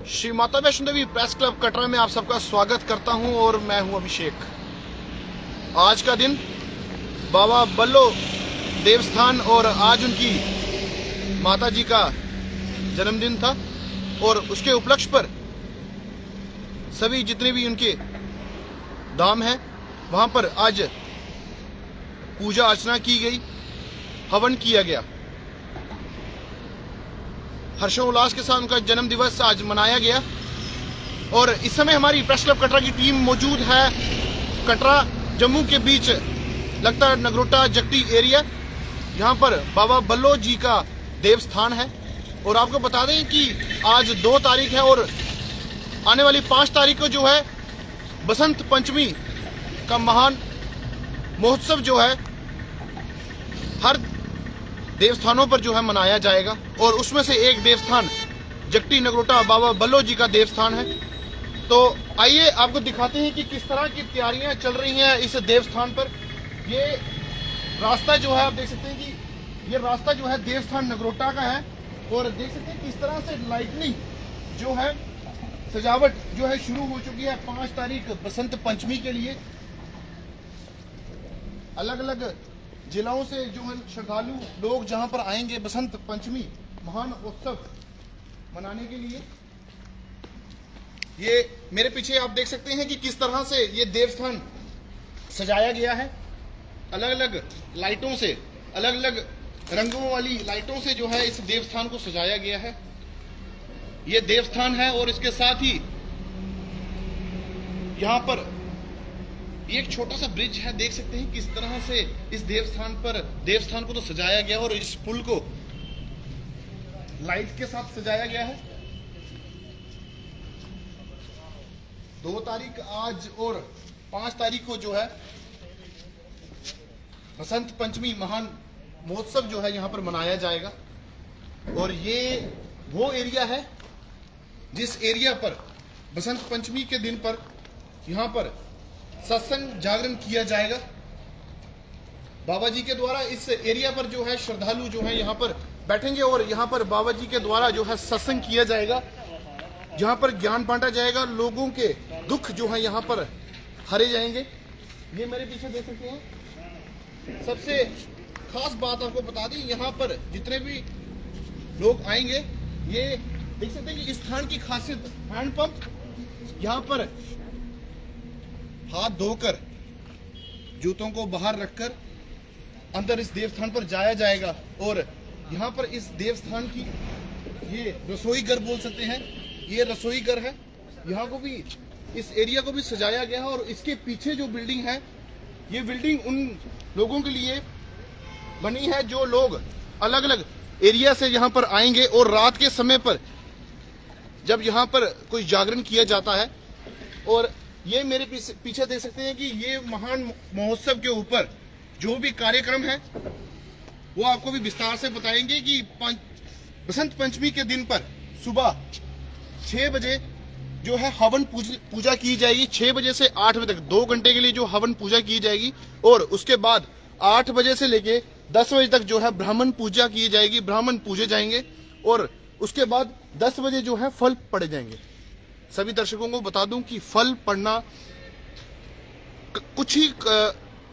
Shri Mata Vaishno Devi press club Katra में आप सबका स्वागत करता हूं और मैं हूं अभिषेक। आज का दिन बाबा बल्लो देवस्थान और आज उनकी माता जी का जन्मदिन था और उसके उपलक्ष्य पर सभी जितने भी उनके धाम हैं वहां पर आज पूजा अर्चना की गई, हवन किया गया। हर्षोल्लास के साथ उनका जन्म दिवस आज मनाया गया और इस समय हमारी प्रेस क्लब कटरा की टीम मौजूद है कटरा जम्मू के बीच लगता है नगरोटा जगती एरिया। यहाँ पर बाबा बल्लो जी का देवस्थान है और आपको बता दें कि आज 2 तारीख है और आने वाली 5 तारीख को जो है बसंत पंचमी का महान महोत्सव जो है हर देवस्थानों पर जो है मनाया जाएगा और उसमें से एक देवस्थान जगती नगरोटा बाबा बल्लो जी का देवस्थान है। तो आइए आपको दिखाते हैं कि किस तरह की तैयारियां चल रही हैं इस देवस्थान पर। ये रास्ता जो है आप देख सकते हैं कि ये रास्ता जो है देवस्थान नगरोटा का है और देख सकते हैं किस तरह से लाइटनिंग जो है सजावट जो है शुरू हो चुकी है। 5 तारीख बसंत पंचमी के लिए अलग अलग जिलों से जो है श्रद्धालु लोग जहां पर आएंगे बसंत पंचमी महान उत्सव मनाने के लिए। ये मेरे पीछे आप देख सकते हैं कि किस तरह से ये देवस्थान सजाया गया है। अलग अलग लाइटों से, अलग अलग रंगों वाली लाइटों से जो है इस देवस्थान को सजाया गया है। ये देवस्थान है और इसके साथ ही यहाँ पर एक छोटा सा ब्रिज है, देख सकते हैं किस तरह से इस देवस्थान को तो सजाया गया और इस पुल को लाइट के साथ सजाया गया है। 2 तारीख आज और 5 तारीख को जो है बसंत पंचमी महान महोत्सव जो है यहाँ पर मनाया जाएगा। और ये वो एरिया है जिस एरिया पर बसंत पंचमी के दिन पर यहाँ पर सत्संग जागरण किया जाएगा। बाबा जी के द्वारा इस एरिया पर जो है श्रद्धालु जो है यहाँ पर बैठेंगे और यहाँ पर बाबा जी के द्वारा जो है सत्संग किया जाएगा, जहाँ पर ज्ञान बांटा जाएगा, लोगों के दुख जो है यहाँ पर हरे जाएंगे। ये मेरे पीछे देख सकते हैं। सबसे खास बात आपको बता दी, यहाँ पर जितने भी लोग आएंगे ये देख सकते हैं कि इस स्थान की खासियत हैंडपंप, यहाँ पर हाथ धोकर जूतों को बाहर रखकर अंदर इस देवस्थान पर जाया जाएगा। और यहाँ पर इस देवस्थान की ये रसोई घर बोल सकते हैं, ये रसोई घर है। यहाँ को भी, इस एरिया को भी सजाया गया है और इसके पीछे जो बिल्डिंग है ये बिल्डिंग उन लोगों के लिए बनी है जो लोग अलग अलग एरिया से यहाँ पर आएंगे और रात के समय पर जब यहाँ पर कोई जागरण किया जाता है। और ये मेरे पीछे देख सकते हैं कि ये महान महोत्सव के ऊपर जो भी कार्यक्रम है वो आपको भी विस्तार से बताएंगे कि बसंत पंचमी के दिन पर सुबह 6 बजे जो है हवन पूजा की जाएगी। 6 बजे से 8 बजे तक 2 घंटे के लिए जो हवन पूजा की जाएगी और उसके बाद 8 बजे से लेके 10 बजे तक जो है ब्राह्मण पूजा की जाएगी, ब्राह्मण पूजे जाएंगे और उसके बाद 10 बजे जो है फल पड़े जाएंगे। सभी दर्शकों को बता दूं कि फल पड़ना कुछ ही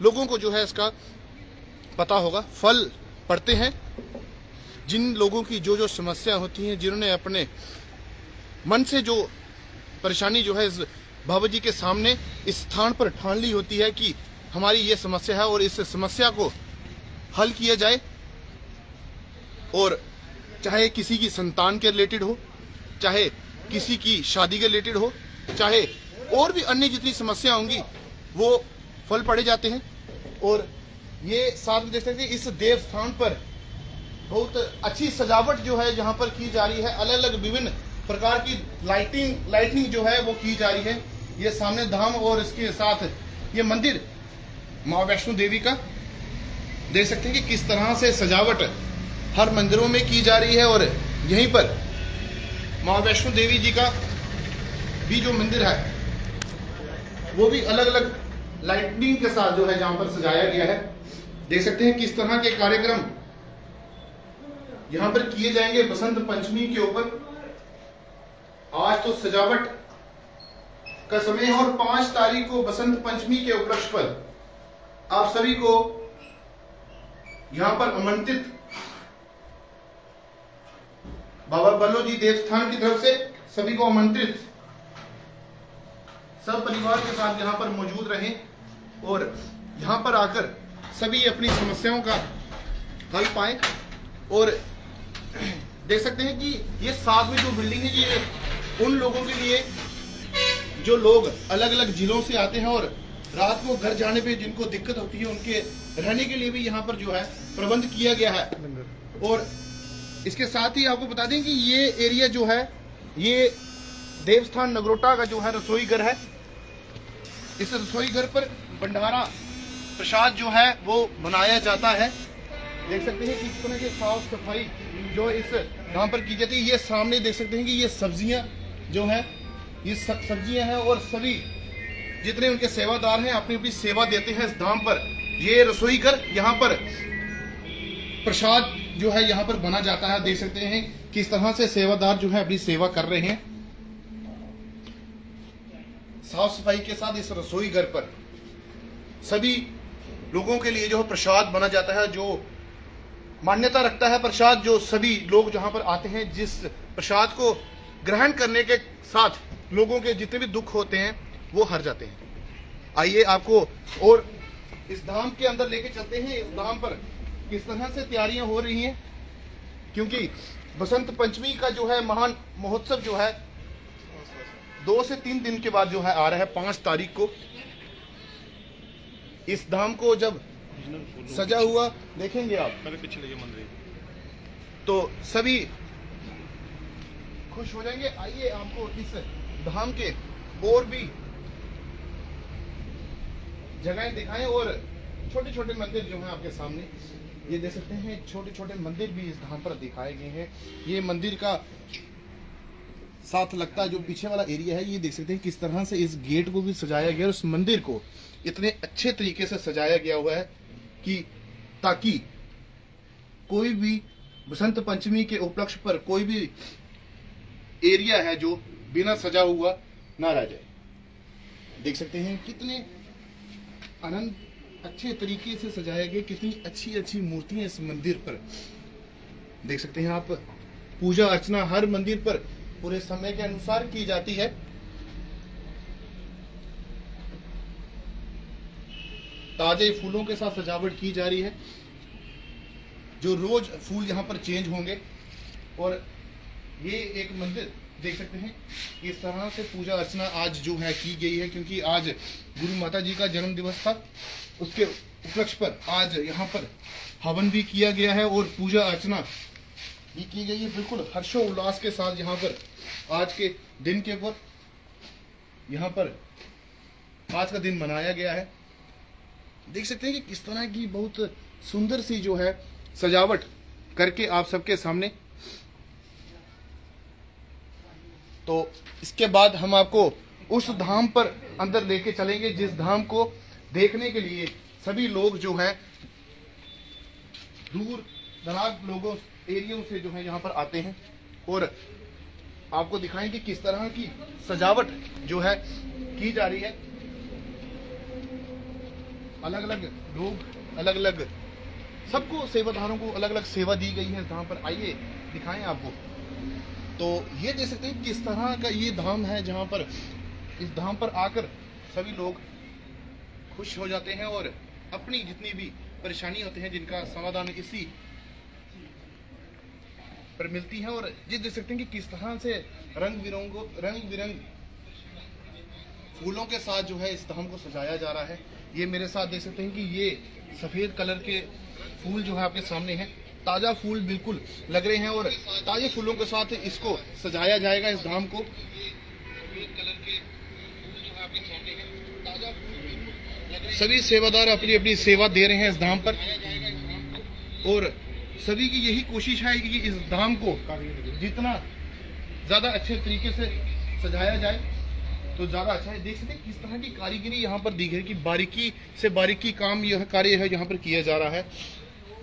लोगों को जो है इसका पता होगा। फल पड़ते हैं जिन लोगों की जो समस्या होती हैं, जिन्होंने अपने मन से जो परेशानी जो है इस बाबा जी के सामने इस स्थान पर ठान ली होती है कि हमारी ये समस्या है और इस समस्या को हल किया जाए। और चाहे किसी की संतान के रिलेटेड हो, चाहे किसी की शादी के रिलेटेड हो, चाहे और भी अन्य जितनी समस्या होंगी वो फल पड़े जाते हैं। और ये साथ में देख सकते हैं इस देवस्थान पर बहुत अच्छी सजावट जो है यहाँ पर की जा रही है। अलग अलग विभिन्न प्रकार की लाइटिंग जो है वो की जा रही है। ये सामने धाम और इसके साथ ये मंदिर माँ वैष्णो देवी का देख सकते हैं कि किस तरह से सजावट हर मंदिरों में की जा रही है। और यहीं पर माँ वैष्णो देवी जी का भी जो मंदिर है वो भी अलग अलग लाइटनिंग के साथ जो है जहां पर सजाया गया है। देख सकते हैं किस तरह के कार्यक्रम यहाँ पर किए जाएंगे बसंत पंचमी के ऊपर। आज तो सजावट का समय है और 5 तारीख को बसंत पंचमी के उपलक्ष्य पर आप सभी को यहां पर आमंत्रित बाबा बल्लो जी देवस्थान की तरफ से सभी को आमंत्रित, सब परिवार के साथ यहां पर मौजूद रहें और यहां पर आकर सभी अपनी समस्याओं का हल पाएं। और देख सकते हैं कि ये साथ में जो बिल्डिंग है ये उन लोगों के लिए जो लोग अलग अलग जिलों से आते हैं और रात को घर जाने पे जिनको दिक्कत होती है उनके रहने के लिए भी यहाँ पर जो है प्रबंध किया गया है। और इसके साथ ही आपको बता दें कि ये एरिया जो है ये देवस्थान नगरोटा का जो है रसोई घर है। इस रसोई घर पर भंडारा प्रसाद जो है वो बनाया जाता है। देख सकते हैं किस तरह की साफ सफाई जो इस यहाँ पर की जाती है। ये सामने देख सकते हैं कि ये सब्जियां जो है ये सब्जियां हैं और सभी जितने उनके सेवादार हैं अपनी अपनी सेवा देते हैं इस धाम पर। ये रसोई घर यहाँ पर प्रसाद जो है यहाँ पर बना जाता है। देख सकते हैं किस तरह से सेवादार जो है अपनी सेवा कर रहे हैं। साफ सफाई के साथ इस रसोई घर पर सभी लोगों के लिए जो प्रसाद बना जाता है, जो मान्यता रखता है प्रसाद, जो सभी लोग जहां पर आते हैं जिस प्रसाद को ग्रहण करने के साथ लोगों के जितने भी दुख होते हैं वो हर जाते हैं। आइए आपको और इस धाम के अंदर लेके चलते हैं। इस धाम पर किस तरह से तैयारियां हो रही हैं, क्योंकि बसंत पंचमी का जो है महान महोत्सव जो है 2 से 3 दिन के बाद जो है आ रहा है 5 तारीख को। इस धाम को जब सजा हुआ देखेंगे आप पिछले मंदिर तो सभी खुश हो जाएंगे। आइए आपको इस धाम के और भी जगहें दिखाएं और छोटे छोटे मंदिर जो हैं आपके सामने ये देख सकते हैं। छोटे छोटे मंदिर भी इस धाम पर दिखाए गए हैं। ये मंदिर का साथ लगता है जो पीछे वाला एरिया है, ये देख सकते हैं किस तरह से इस गेट को भी सजाया गया और उस मंदिर को इतने अच्छे तरीके से सजाया गया हुआ है कि ताकि कोई भी बसंत पंचमी के उपलक्ष्य पर कोई भी एरिया है जो बिना सजा हुआ ना रह जाए। देख सकते हैं कितने आनंद अच्छे तरीके से सजाया गया, कितनी अच्छी अच्छी मूर्तियां इस मंदिर पर देख सकते हैं आप। पूजा अर्चना हर मंदिर पर पूरे समय के अनुसार की जाती है। ताजे फूलों के साथ सजावट की जा रही है, जो रोज फूल यहाँ पर चेंज होंगे। और ये एक मंदिर देख सकते हैं इस तरह से पूजा अर्चना आज जो है की गई है, क्योंकि आज गुरु माता जी का जन्म दिवस था। उसके उपलक्ष्य पर आज यहाँ पर हवन भी किया गया है और पूजा अर्चना भी की गई है। बिल्कुल हर्षोल्लास के साथ यहाँ पर आज के दिन के ऊपर यहाँ पर आज का दिन मनाया गया है। देख सकते हैं कि किस तरह की बहुत सुंदर सी जो है सजावट करके आप सबके सामने। तो इसके बाद हम आपको उस धाम पर अंदर लेके चलेंगे जिस धाम को देखने के लिए सभी लोग जो हैं दूर दराज लोगों एरियो से जो है यहाँ पर आते हैं। और आपको दिखाएंगे किस तरह की सजावट जो है की जा रही है। अलग अलग लोग अलग अलग सबको सेवादारों को अलग अलग सेवा दी गई है धाम पर। आइए दिखाएं आपको। तो ये देख सकते हैं किस तरह का ये धाम है जहां पर इस धाम पर आकर सभी लोग खुश हो जाते हैं और अपनी जितनी भी परेशानी होते हैं जिनका समाधान इसी पर मिलती है। और ये देख सकते हैं कि किस तरह से रंग बिरंग फूलों के साथ जो है इस धाम को सजाया जा रहा है। ये मेरे साथ देख सकते हैं कि ये सफेद कलर के फूल जो है आपके सामने हैं। ताजा फूल बिल्कुल लग रहे हैं और ताजे फूलों के साथ इसको सजाया जाएगा इस धाम को। सभी सेवादार अपनी अपनी सेवा दे रहे हैं इस धाम पर और सभी की यही कोशिश है कि इस धाम को जितना ज्यादा अच्छे तरीके से सजाया जाए तो ज्यादा अच्छा है। देख सकते हैं किस तरह की कारीगरी यहाँ पर दी गई कि बारीकी से बारीकी काम यह कार्य है यहाँ पर किया जा रहा है।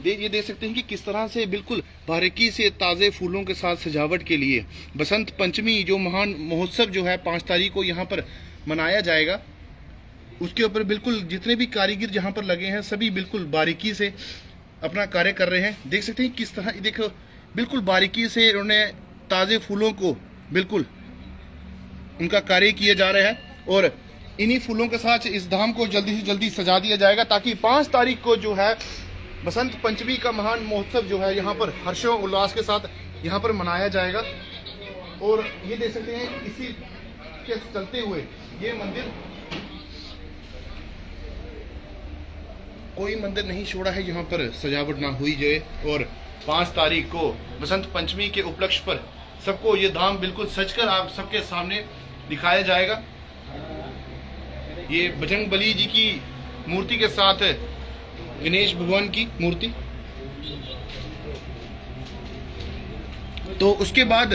ये देख सकते हैं कि किस तरह से बिल्कुल बारीकी से ताज़े फूलों के साथ सजावट के लिए बसंत पंचमी जो महान महोत्सव जो है 5 तारीख को यहाँ पर मनाया जाएगा, उसके ऊपर बिल्कुल जितने भी कारीगर जहाँ पर लगे हैं सभी बिल्कुल बारीकी से अपना कार्य कर रहे हैं। देख सकते हैं किस तरह, देखो बिल्कुल बारीकी से उन्होंने ताज़े फूलों को बिल्कुल उनका कार्य किया जा रहा है और इन्हीं फूलों के साथ इस धाम को जल्दी से जल्दी सजा दिया जाएगा ताकि 5 तारीख को जो है बसंत पंचमी का महान महोत्सव जो है यहाँ पर हर्षों उल्लास के साथ यहाँ पर मनाया जाएगा। और ये देख सकते हैं इसी के चलते हुए ये मंदिर, कोई मंदिर नहीं छोड़ा है यहाँ पर सजावट ना हुई जाए। और 5 तारीख को बसंत पंचमी के उपलक्ष्य पर सबको ये धाम बिल्कुल सजकर आप सबके सामने दिखाया जाएगा। ये बजरंग बली जी की मूर्ति के साथ गणेश भगवान की मूर्ति। तो उसके बाद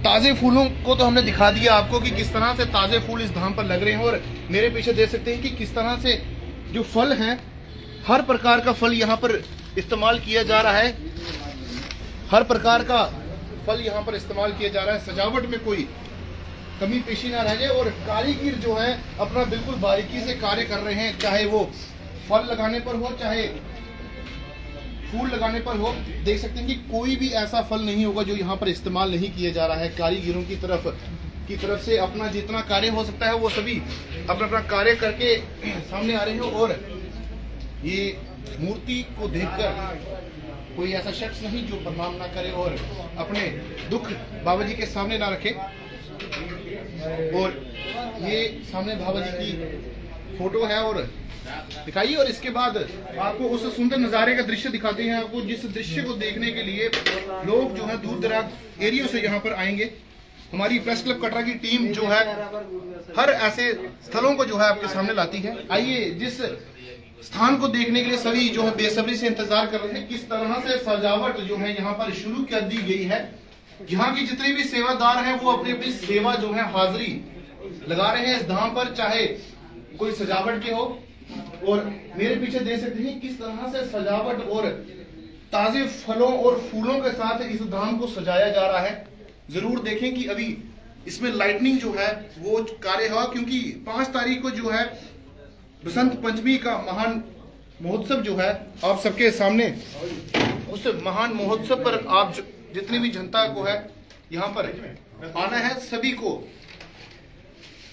ताजे फूलों को तो हमने दिखा दिया आपको कि किस तरह से ताजे फूल इस धाम पर लग रहे हैं। और मेरे पीछे देख सकते हैं कि किस तरह से जो फल हैं, हर प्रकार का फल यहाँ पर इस्तेमाल किया जा रहा है, हर प्रकार का फल यहाँ पर इस्तेमाल किया जा रहा है। सजावट में कोई कमी पेशी ना रह जाए और कारीगर जो है अपना बिल्कुल बारीकी से कार्य कर रहे हैं, चाहे वो फल लगाने पर हो चाहे फूल लगाने पर हो। देख सकते हैं कि कोई भी ऐसा फल नहीं होगा जो यहाँ पर इस्तेमाल नहीं किया जा रहा है। कारीगरों की तरफ से अपना जितना कार्य हो सकता है वो सभी अपना अपना कार्य करके सामने आ रहे हैं। और ये मूर्ति को देखकर कोई ऐसा शख्स नहीं जो प्रणाम ना करे और अपने दुख बाबा जी के सामने ना रखे। और ये सामने बाबा जी की फोटो है और दिखाइए। और इसके बाद आपको उस सुंदर नज़ारे का दृश्य दिखाते हैं आपको, जिस दृश्य को देखने के लिए लोग जो है दूर दराज एरिया से यहाँ पर आएंगे। हमारी प्रेस क्लब कटरा की टीम जो है हर ऐसे स्थलों को जो है आपके सामने लाती है। आइए, जिस स्थान को देखने के लिए सभी जो है बेसब्री से इंतजार कर रहे हैं, किस तरह से सजावट जो है यहाँ पर शुरू कर दी गई है। यहाँ की जितने भी सेवादार हैं वो अपनी अपनी सेवा जो है हाजिरी लगा रहे हैं इस धाम पर, चाहे कोई सजावट के हो। और मेरे पीछे देख सकते हैं किस तरह से सजावट और ताजे फलों और फूलों के साथ इस धाम को सजाया जा रहा है। जरूर देखें कि अभी इसमें लाइटनिंग जो है वो कार्य हुआ, क्योंकि 5 तारीख को जो है बसंत पंचमी का महान महोत्सव जो है आप सबके सामने, उस महान महोत्सव पर आप जितनी भी जनता को है यहाँ पर आना है, सभी को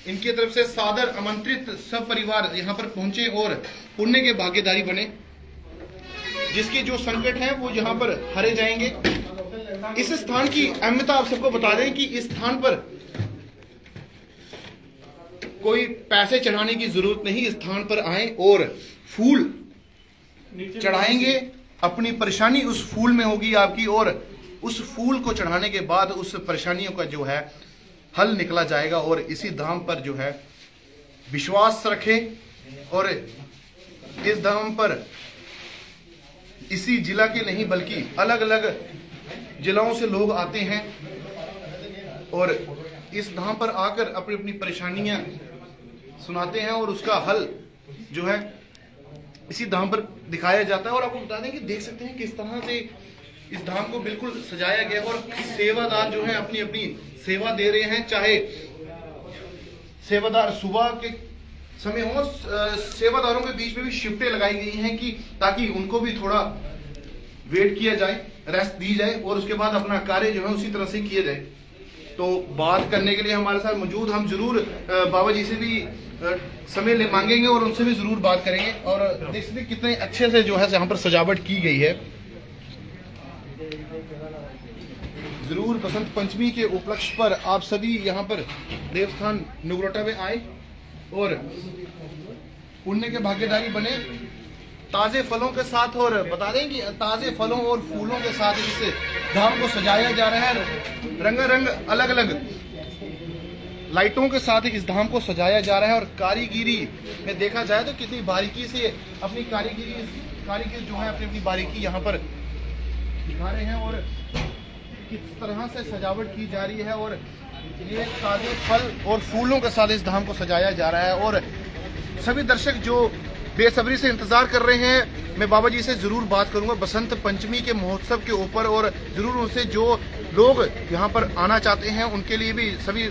इनकी तरफ से सादर आमंत्रित। सब परिवार यहाँ पर पहुंचे और पुण्य के भागीदारी बने, जिसके जो संकट हैं वो यहाँ पर हरे जाएंगे। इस स्थान की अहमियत आप सबको बता दें कि इस स्थान पर कोई पैसे चढ़ाने की जरूरत नहीं। इस स्थान पर आए और फूल चढ़ाएंगे, अपनी परेशानी उस फूल में होगी आपकी, और उस फूल को चढ़ाने के बाद उस परेशानियों का जो है हल निकला जाएगा। और इसी धाम पर जो है विश्वास रखें। और इस धाम पर इसी जिला के नहीं बल्कि अलग अलग जिलाओं से लोग आते हैं और इस धाम पर आकर अपनी अपनी परेशानियां सुनाते हैं और उसका हल जो है इसी धाम पर दिखाया जाता है। और आपको बता दें कि देख सकते हैं किस तरह से इस धाम को बिल्कुल सजाया गया और सेवादार जो है अपनी अपनी सेवा दे रहे हैं। चाहे सेवादार सुबह के समय हो, सेवादारों के बीच में भी शिफ्टें लगाई गई हैं कि ताकि उनको भी थोड़ा वेट किया जाए, रेस्ट दी जाए और उसके बाद अपना कार्य जो है उसी तरह से किया जाए। तो बात करने के लिए हमारे साथ मौजूद, हम जरूर बाबा जी से भी समय ले मांगेंगे और उनसे भी जरूर बात करेंगे। और देख सकते कितने अच्छे से जो है यहाँ पर सजावट की गई है। जरूर बसंत पंचमी के उपलक्ष्य पर आप सभी यहाँ पर देवस्थान नुगरोटा में आए और पुण्य के भागीदारी बने ताजे फलों के साथ। और बता दें कि ताजे फलों और फूलों के साथ इस धाम को सजाया जा रहा है। रंगारंग अलग अलग लाइटों के साथ इस धाम को सजाया जा रहा है। और कारीगिरी में देखा जाए तो कितनी बारीकी से अपनी कारीगर जो है अपनी अपनी बारीकी यहाँ पर दिखा रहे हैं और किस तरह से सजावट की जा रही है। और ये ताजे फल और फूलों के साथ इस धाम को सजाया जा रहा है। और सभी दर्शक जो बेसब्री से इंतजार कर रहे हैं। मैं बाबा जी से जरूर बात करूंगा बसंत पंचमी के महोत्सव के ऊपर, और जरूर उनसे जो लोग यहाँ पर आना चाहते हैं उनके लिए भी सभी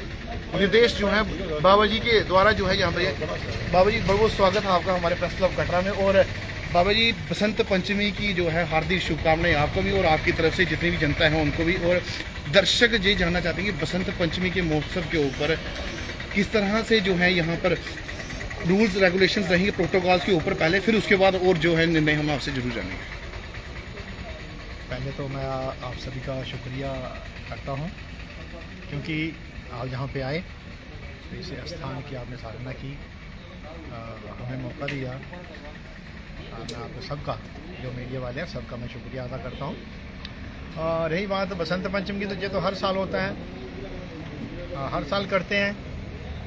निर्देश जो है बाबा जी के द्वारा जो है यहाँ पर। बाबा जी बहुत बहुत स्वागत है आपका हमारे प्रेस क्लब कटरा में। और बाबा जी बसंत पंचमी की जो है हार्दिक शुभकामनाएं आपको भी और आपकी तरफ से जितनी भी जनता है उनको भी। और दर्शक ये जानना चाहते हैं कि बसंत पंचमी के महोत्सव के ऊपर किस तरह से जो है यहाँ पर रूल्स रेगुलेशंस रहेंगे प्रोटोकॉल्स के ऊपर पहले, फिर उसके बाद और जो है निर्णय हम आपसे जरूर जानेंगे। पहले तो मैं आप सभी का शुक्रिया करता हूँ क्योंकि आप यहाँ पे आए, तो इस स्थान की आपने सराहना की, हमें मौका दिया। मैं आपको सबका, जो मीडिया वाले हैं सबका मैं शुक्रिया अदा करता हूँ। रही बात बसंत पंचमी की, तो ये तो हर साल होता है, हर साल करते हैं।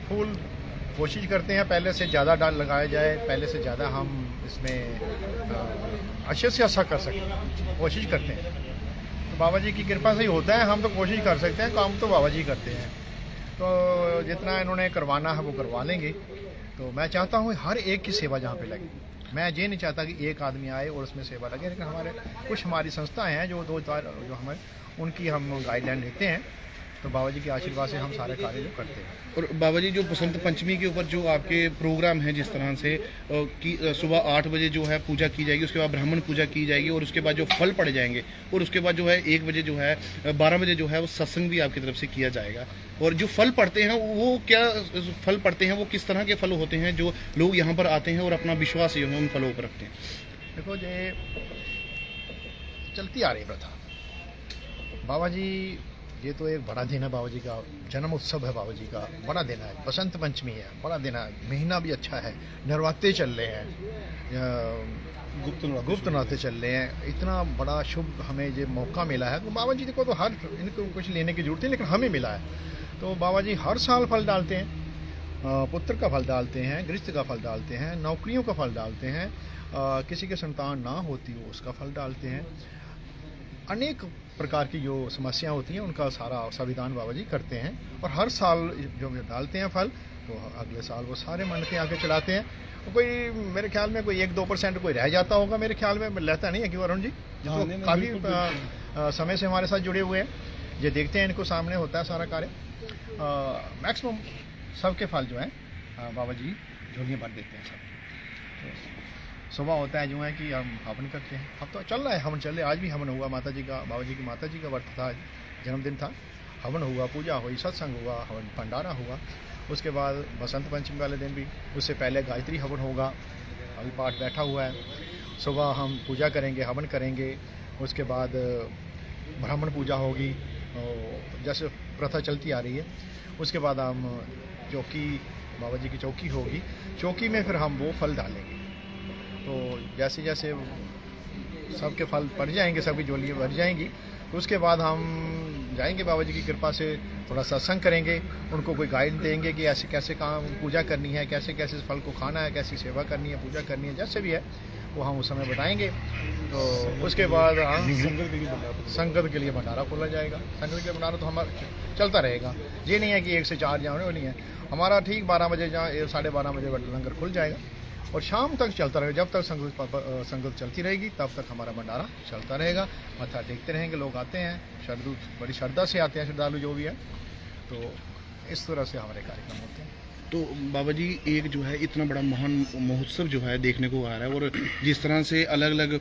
फूल कोशिश करते हैं पहले से ज़्यादा डाल लगाया जाए, पहले से ज़्यादा हम इसमें अच्छे से अच्छा कर सकें, कोशिश करते हैं। तो बाबा जी की कृपा से ही होता है, हम तो कोशिश कर सकते हैं, काम तो बाबा जी करते हैं। तो जितना इन्होंने करवाना है वो करवा लेंगे। तो मैं चाहता हूँ हर एक की सेवा जहाँ पे लगे। मैं ये नहीं चाहता कि एक आदमी आए और उसमें सेवा लगे, लेकिन हमारी संस्थाएं हैं जो जो हमें उनकी हम गाइडलाइन लेते हैं। तो बाबा जी के आशीर्वाद से हम सारे कार्य जो करते हैं। और बाबा जी जो बसंत पंचमी के ऊपर जो आपके प्रोग्राम है, जिस तरह से कि सुबह 8 बजे जो है पूजा की जाएगी, उसके बाद ब्राह्मण पूजा की जाएगी, और उसके बाद जो फल पड़े जाएंगे, और उसके बाद जो है 1 बजे जो है 12 बजे जो है वो सत्संग भी आपकी तरफ से किया जाएगा। और जो फल पड़ते हैं वो क्या फल पड़ते हैं, वो किस तरह के फल होते हैं जो लोग यहाँ पर आते हैं और अपना विश्वास जो है उन फलों पर रखते हैं? देखो, ये चलती आ रही प्रथा। बाबा जी, ये तो एक बड़ा दिन है, बाबा जी का जन्म उत्सव है, बाबा जी का बड़ा दिन है, बसंत पंचमी है, बड़ा दिन है, महीना भी अच्छा है, नवरात्रे चल रहे हैं, गुप्त नवरात्रे चल रहे हैं। इतना बड़ा शुभ हमें ये मौका मिला है। तो बाबा जी को तो इनको कुछ लेने की जरूरत है, लेकिन हमें मिला है। तो बाबा जी हर साल फल डालते हैं, पुत्र का फल डालते हैं, गृहस्थ का फल डालते हैं, नौकरियों का फल डालते हैं, किसी के संतान ना होती हो उसका फल डालते हैं। अनेक प्रकार की जो समस्याएं होती हैं उनका सारा संविधान बाबा जी करते हैं। और हर साल जो डालते हैं फल, तो अगले साल वो सारे मन के आगे चलाते हैं। कोई मेरे ख्याल में कोई 1-2% कोई रह जाता होगा, मेरे ख्याल में रहता नहीं है क्यों अरुण जी? तो काफ़ी समय से हमारे साथ जुड़े हुए हैं, ये देखते हैं, इनको सामने होता है सारा कार्य। मैक्सिमम सबके फल जो हैं बाबा जी झोलियाँ भर देते हैं सब। तो सुबह होता है जो है कि हम हवन करते हैं। अब तो चल रहा है, हवन चल रहा है। आज भी हवन हुआ, माता जी का, बाबा जी की माता जी का व्रत था, जन्मदिन था, हवन हुआ, पूजा हुई, सत्संग हुआ, हवन भंडारा हुआ। उसके बाद बसंत पंचमी वाले दिन भी, उससे पहले गायत्री हवन होगा, अभी पाठ बैठा हुआ है। सुबह हम पूजा करेंगे, हवन करेंगे, उसके बाद ब्राह्मण पूजा होगी, जैसे प्रथा चलती आ रही है। उसके बाद हम चौकी, बाबा जी की चौकी होगी, चौकी में फिर हम वो फल डालेंगे। तो जैसे जैसे सबके फल पड़ जाएंगे, सबकी झोलियाँ भर जाएंगी, तो उसके बाद हम जाएंगे बाबा जी की कृपा से, थोड़ा सत्संग करेंगे, उनको कोई गाइड देंगे कि ऐसे कैसे काम पूजा करनी है, कैसे कैसे फल को खाना है, कैसी सेवा करनी है, पूजा करनी है, जैसे भी है वो हम उस समय बताएंगे। तो उसके बाद संगत के लिए भंडारा खोला जाएगा। संगत के लिए भंडारा तो हमारा चलता रहेगा, ये नहीं है कि 1 से 4 जाने, वो नहीं है हमारा। ठीक 12 बजे, जहाँ 12:30 बजे लंगर खुल जाएगा और शाम तक चलता रहेगा। जब तक संगत चलती रहेगी तब तक हमारा भंडारा चलता रहेगा। मत्था टेकते रहेंगे, लोग आते हैं, श्रद्धालु बड़ी श्रद्धा से आते हैं, श्रद्धालु जो भी है। तो इस तरह से हमारे कार्यक्रम होते हैं। तो बाबा जी एक जो है इतना बड़ा महान महोत्सव जो है देखने को आ रहा है, और जिस तरह से अलग अलग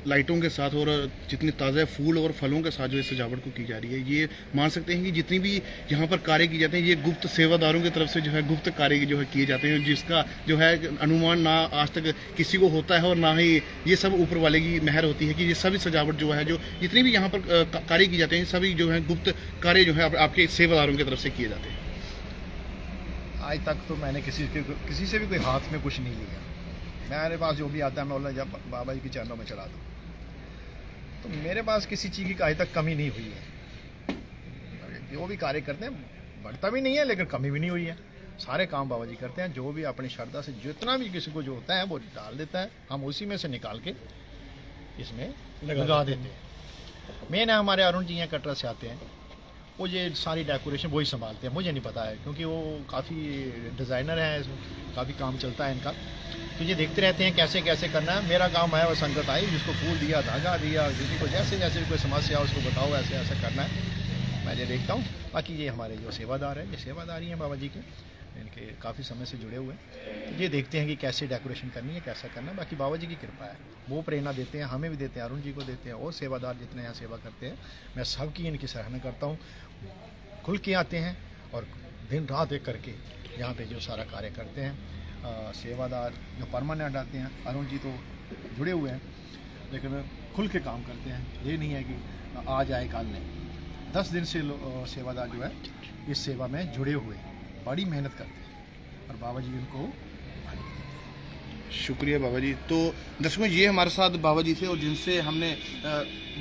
लाइटों के साथ और जितने ताज़ा फूल और फलों के साथ जो इस सजावट को की जा रही है, ये मान सकते हैं कि जितनी भी यहाँ पर कार्य किए जाते हैं ये गुप्त सेवादारों की तरफ से जो है गुप्त कार्य जो है किए जाते हैं, जिसका जो है अनुमान ना आज तक किसी को होता है और ना ही ये सब ऊपर वाले की मेहर होती है कि ये सभी सजावट जो है, जो जितनी भी यहाँ पर कार्य किए जाते हैं, सभी जो है गुप्त कार्य जो है आपके सेवादारों की तरफ से किए जाते हैं। आज तक तो मैंने किसी से भी कोई हाथ में कुछ नहीं लिया। मेरे पास जो भी आता है मैं बोला जब बाबा जी के चरणों में चढ़ा दूँ। तो मेरे पास किसी चीज़ की आज तक कमी नहीं हुई है। जो भी कार्य करते हैं बढ़ता भी नहीं है, लेकिन कमी भी नहीं हुई है। सारे काम बाबा जी करते हैं, जो भी अपनी श्रद्धा से जितना भी किसी को जो होता है वो डाल देता है, हम उसी में से निकाल के इसमें लगा देते हैं। मेन है हमारे अरुण जी यहाँ कटरा से आते हैं, वो ये सारी डेकोरेशन वही संभालते हैं, मुझे नहीं पता है क्योंकि वो काफ़ी डिज़ाइनर हैं, काफ़ी काम चलता है इनका, तो ये देखते रहते हैं कैसे कैसे करना है। मेरा काम है वो संगत आई जिसको फूल दिया, धागा दिया, किसी को जैसे जैसे कोई समस्या उसको बताओ ऐसे ऐसे करना है, मैं ये देखता हूँ। बाकी ये हमारे जो सेवादार हैं, ये सेवादारी हैं बाबा जी के, इनके काफ़ी समय से जुड़े हुए हैं, ये देखते हैं कि कैसे डेकोरेशन करनी है, कैसा करना है। बाकी बाबा जी की कृपा है, वो प्रेरणा देते हैं, हमें भी देते हैं, अरुण जी को देते हैं, और सेवादार जितने यहाँ सेवा करते हैं, मैं सबकी इनकी सराहना करता हूँ। खुल के आते हैं और दिन रात एक करके यहाँ पे जो सारा कार्य करते हैं। सेवादार जो परमानेंट आते हैं, अरुण जी तो जुड़े हुए हैं, लेकिन खुल के काम करते हैं। ये नहीं है कि आज आए कल नहीं, 10 दिन से सेवादार जो है इस सेवा में जुड़े हुए हैं, बड़ी मेहनत करते हैं और बाबा जी उनको शुक्रिया बाबा जी। तो दर्शकों, ये हमारे साथ बाबा जी थे और जिनसे हमने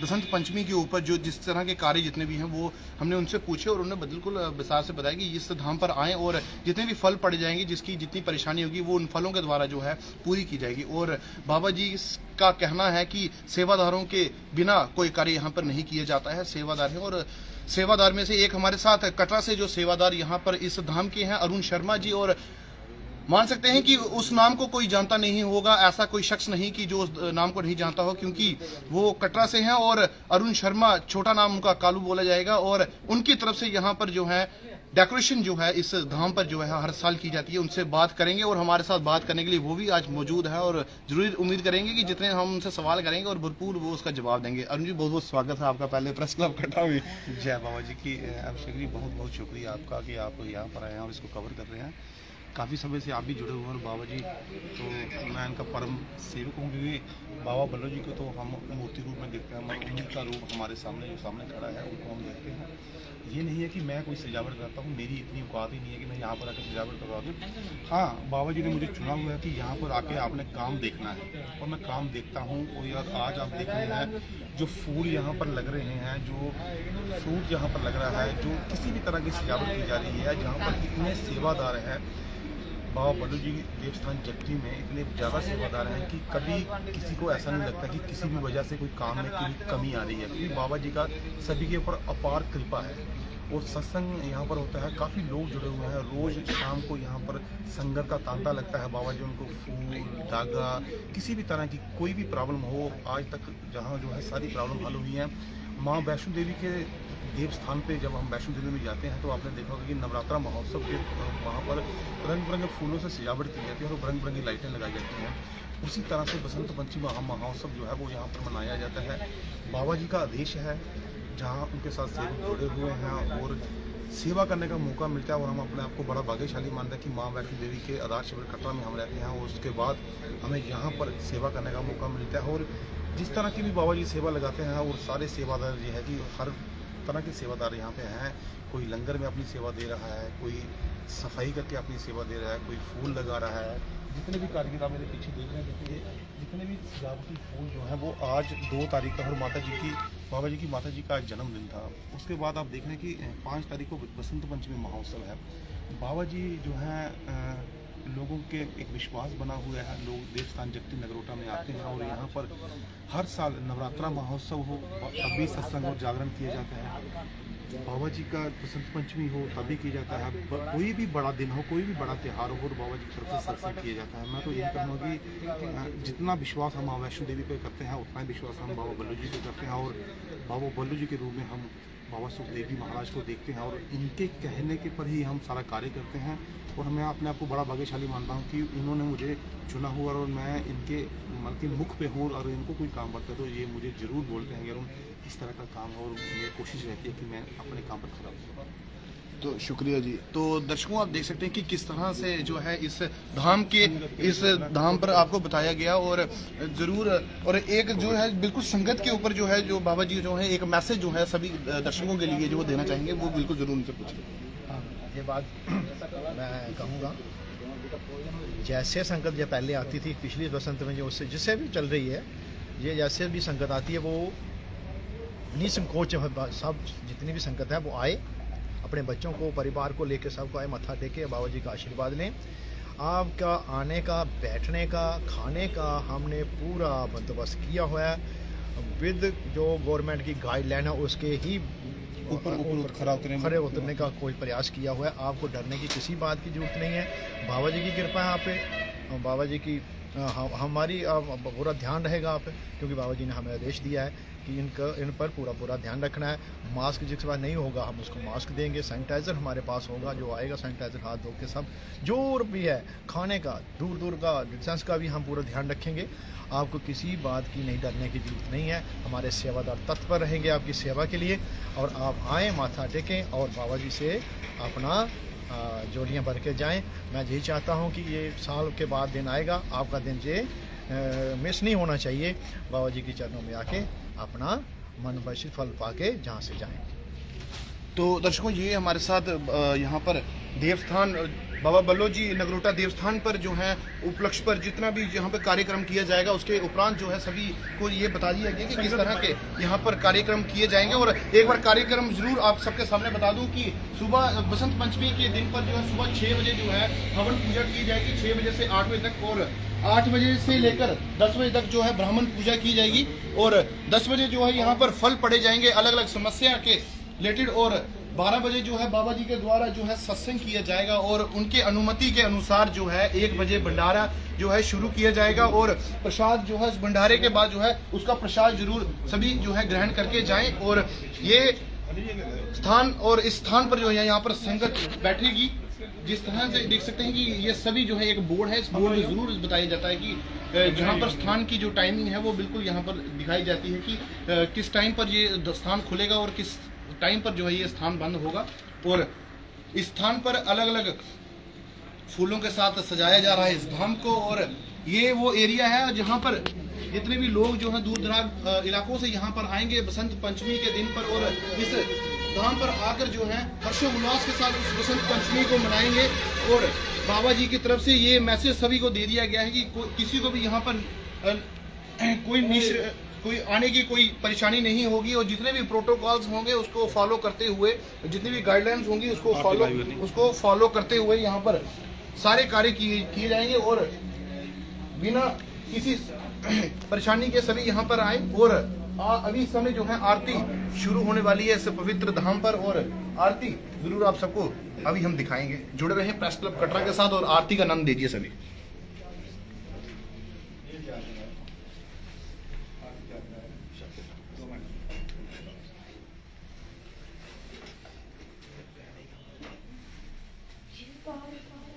बसंत पंचमी के ऊपर जो जिस तरह के कार्य जितने भी हैं वो हमने उनसे पूछे और उन्होंने बिल्कुल विस्तार से बताया कि इस धाम पर आएँ और जितने भी फल पड़ जाएंगे, जिसकी जितनी परेशानी होगी वो उन फलों के द्वारा जो है पूरी की जाएगी। और बाबा जी का कहना है कि सेवादारों के बिना कोई कार्य यहाँ पर नहीं किया जाता है, सेवादार है। और सेवादार में से एक हमारे साथ कटरा से जो सेवादार यहाँ पर इस धाम के हैं, अरुण शर्मा जी, और मान सकते हैं कि उस नाम को कोई जानता नहीं होगा, ऐसा कोई शख्स नहीं कि जो उस नाम को नहीं जानता हो, क्योंकि वो कटरा से हैं और अरुण शर्मा, छोटा नाम उनका कालू बोला जाएगा, और उनकी तरफ से यहाँ पर जो है डेकोरेशन जो है इस धाम पर जो है हर साल की जाती है। उनसे बात करेंगे और हमारे साथ बात करने के लिए वो भी आज मौजूद है और जरूर उम्मीद करेंगे कि जितने हम उनसे सवाल करेंगे और भरपूर वो उसका जवाब देंगे। अरुण जी, बहुत बहुत स्वागत है आपका पहले प्रेस क्लब कटरा में। जय बाबा जी की। अभिषेक जी, बहुत बहुत शुक्रिया आपका कि आप यहाँ पर आए हैं और इसको कवर कर रहे हैं। काफ़ी समय से आप भी जुड़े हुए हैं और बाबा जी तो मैं इनका परम सेवक हूँ, क्योंकि बाबा बल्लभ जी को तो हम मूर्ति रूप में देखते हैं, उन्हीं का रूप हमारे सामने जो सामने खड़ा है उनको हम देखते हैं। ये नहीं है कि मैं कोई सजावट करता हूँ, मेरी इतनी औकात ही नहीं है कि मैं यहाँ पर आकर सजावट करवा दूँ। हाँ, बाबा जी ने मुझे चुना हुआ है कि यहाँ पर आके आपने काम देखना है और मैं काम देखता हूँ। और यार आज आप देख रहे हैं जो फूल यहाँ पर लग रहे हैं, जो फ्रूट यहाँ पर लग रहा है, जो किसी भी तरह की सजावट की जा रही है, जहाँ पर इतने सेवादार हैं। बाबा बल्लभ जी देवस्थान जगती में इतने ज़्यादा सेवादार हैं कि कभी किसी को ऐसा नहीं लगता कि किसी भी वजह से कोई काम में कोई कमी आ रही है, क्योंकि बाबा जी का सभी के ऊपर अपार कृपा है। और सत्संग यहाँ पर होता है, काफ़ी लोग जुड़े हुए हैं। रोज़ शाम को यहाँ पर संगत का तांता लगता है। बाबा जी उनको फूल, धागा, किसी भी तरह की कोई भी प्रॉब्लम हो, आज तक जहाँ जो है सारी प्रॉब्लम हल हुई है। माँ वैष्णो देवी के देव स्थान पे जब हम वैष्णो देवी में जाते हैं तो आपने देखा होगा कि नवरात्रा महोत्सव के वहाँ पर रंग बिरंगे फूलों से सजावट की जाती है और रंग बिरंगी लाइटें लगाई जाती हैं। उसी तरह से बसंत पंचमी महोत्सव जो है वो यहाँ पर मनाया जाता है। बाबा जी का आदेश है, जहाँ उनके साथ सेवक जुड़े हुए हैं और सेवा करने का मौका मिलता है। और हम अपने आप को बड़ा भाग्यशाली मानते हैं कि माँ वैष्णो देवी के आधार शिविर कटरा में हम रहते हैं और उसके बाद हमें यहाँ पर सेवा करने का मौका मिलता है। और जिस तरह की भी बाबा जी सेवा लगाते हैं और सारे सेवादार ये है कि हर तरह के सेवादार यहाँ पे हैं। कोई लंगर में अपनी सेवा दे रहा है, कोई सफाई करके अपनी सेवा दे रहा है, कोई फूल लगा रहा है। जितने भी कारीगर आप मेरे पीछे देख रहे हैं, देखिए जितने भी सजावटी फूल जो हैं वो आज 2 तारीख का, और बाबा जी की माता जी का आज जन्मदिन था। उसके बाद आप देख रहे हैं कि 5 तारीख को बसंत पंचमी महोत्सव है। बाबा जी जो हैं लोगों के एक विश्वास बना हुआ है। लोग देवस्थान जगती नगरोटा में आते हैं और यहाँ पर हर साल नवरात्रा महोत्सव हो तब भी सत्संग और जागरण किया जाता है। बाबा जी का बसंत पंचमी हो तभी किया जाता है। कोई भी बड़ा दिन हो, कोई भी बड़ा त्यौहार हो, बाबा जी की तरफ से सत्संग किया जाता है। मैं तो यही कहूँगा कि जितना विश्वास हम माँ वैष्णो देवी पे करते हैं उतना ही विश्वास हम बाबा बल्लभ जी पे करते हैं। और बाबा बल्लभ जी के रूप में हम बाबा सुखदेव जी महाराज को देखते हैं और इनके कहने के पर ही हम सारा कार्य करते हैं। और मैं अपने आप को बड़ा भाग्यशाली मानता हूँ कि इन्होंने मुझे चुना हुआ और मैं इनके मन के मुख पे हूँ। और इनको कोई काम पड़ता है तो ये मुझे ज़रूर बोलते हैं अगर इस तरह का काम है, और मेरी कोशिश रहती है कि मैं अपने काम पर खड़ा हूँ। तो शुक्रिया जी। तो दर्शकों, आप देख सकते हैं कि किस तरह से जो है इस धाम पर आपको बताया गया, और ज़रूर और एक जो है बिल्कुल संगत के ऊपर जो है जो बाबा जी जो है एक मैसेज जो है सभी दर्शकों के लिए जो देना चाहेंगे वो बिल्कुल जरूर उनसे पूछिए। ये बात मैं कहूँगा, जैसे संगत जो पहले आती थी पिछली बसंत में, जो उससे जिससे भी चल रही है, ये जैसे भी संगत आती है वो निसंकोच सब जितनी भी संगत है वो आए, अपने बच्चों को, परिवार को लेकर सबको आए, मत्था टेके, बाबा जी का आशीर्वाद लें। आपका आने का, बैठने का, खाने का हमने पूरा बंदोबस्त किया हुआ है विद जो गवर्नमेंट की गाइडलाइन है उसके ही ऊपर खड़े उतरने का कोई प्रयास किया हुआ है। आपको डरने की किसी बात की जरूरत नहीं है। बाबा जी की कृपा है आप पे, बाबा जी की हमारी पूरा ध्यान रहेगा आप पे, क्योंकि बाबा जी ने हमें आदेश दिया है कि इन पर पूरा ध्यान रखना है। मास्क जिसके पास नहीं होगा हम उसको मास्क देंगे, सैनिटाइज़र हमारे पास होगा, जो आएगा सैनिटाइज़र हाथ धो के सब, जो भी है खाने का दूर का डिस्टेंस का भी हम पूरा ध्यान रखेंगे। आपको किसी बात की नहीं डरने की जरूरत नहीं है। हमारे सेवादार तत्पर रहेंगे आपकी सेवा के लिए, और आप आएँ, माथा टेकें और बाबा जी से अपना जोड़ियाँ भर के जाएँ। मैं यही चाहता हूँ कि ये साल के बाद दिन आएगा, आपका दिन ये मिस नहीं होना चाहिए। बाबा जी के चरणों में आके अपना मन बशित फल पाके जहाँ से जाएं। तो दर्शकों, ये हमारे साथ यहाँ पर देवस्थान बाबा बल्लभ जी नगरोटा देवस्थान पर जो है उपलक्ष्य पर जितना भी यहाँ पर कार्यक्रम किया जाएगा, उसके उपरांत जो है सभी को ये बता दिया गया कि किस तरह के यहाँ पर कार्यक्रम किए जाएंगे। और एक बार कार्यक्रम जरूर आप सबके सामने बता दूं कि सुबह बसंत पंचमी के दिन पर जो है सुबह 6 बजे जो है हवन पूजा की जाएगी, 6 बजे से 8 बजे तक, और 8 बजे से लेकर 10 बजे तक जो है ब्राह्मण पूजा की जाएगी, और 10 बजे जो है यहाँ पर फल पड़े जाएंगे अलग अलग समस्या के रिलेटेड, और 12 बजे जो है बाबा जी के द्वारा जो है सत्संग किया जाएगा, और उनके अनुमति के अनुसार जो है 1 बजे भंडारा जो है शुरू किया जाएगा। और प्रसाद जो है उस भंडारे के बाद जो है उसका प्रसाद जरूर सभी जो है ग्रहण करके जाएं। और ये स्थान, और इस स्थान पर जो है यहाँ पर संगत बैठेगी, जिस तरह से देख सकते हैं कि ये सभी जो है एक बोर्ड है, इस बोर्ड में जरूर बताया जाता है कि जहाँ पर स्थान की जो टाइमिंग है वो बिल्कुल यहाँ पर दिखाई जाती है कि किस टाइम पर ये स्थान खुलेगा और किस टाइम पर जो है ये स्थान बंद होगा। और इस स्थान पर अलग अलग फूलों के साथ सजाया जा रहा है इस धाम को, और ये वो एरिया है जहाँ पर जितने भी लोग जो है दूर दराज इलाकों से यहाँ पर आएंगे बसंत पंचमी के दिन पर, और इस धाम पर आकर जो है हर्षोल्लास के साथ इस बसंत पंचमी को मनाएंगे। और बाबा जी की तरफ से ये मैसेज सभी को दे दिया गया है कि किसी को भी यहाँ पर कोई आने की कोई परेशानी नहीं होगी, और जितने भी प्रोटोकॉल्स होंगे उसको फॉलो करते हुए, जितनी भी गाइडलाइंस होंगी उसको फॉलो करते हुए यहाँ पर सारे कार्य किए जाएंगे, और बिना किसी परेशानी के सभी यहाँ पर आए। और अभी समय जो है आरती शुरू होने वाली है इस पवित्र धाम पर, और आरती जरूर आप सबको अभी हम दिखाएंगे। जुड़े रहे प्रेस क्लब कटरा के साथ और आरती का आनंद लीजिए सभी।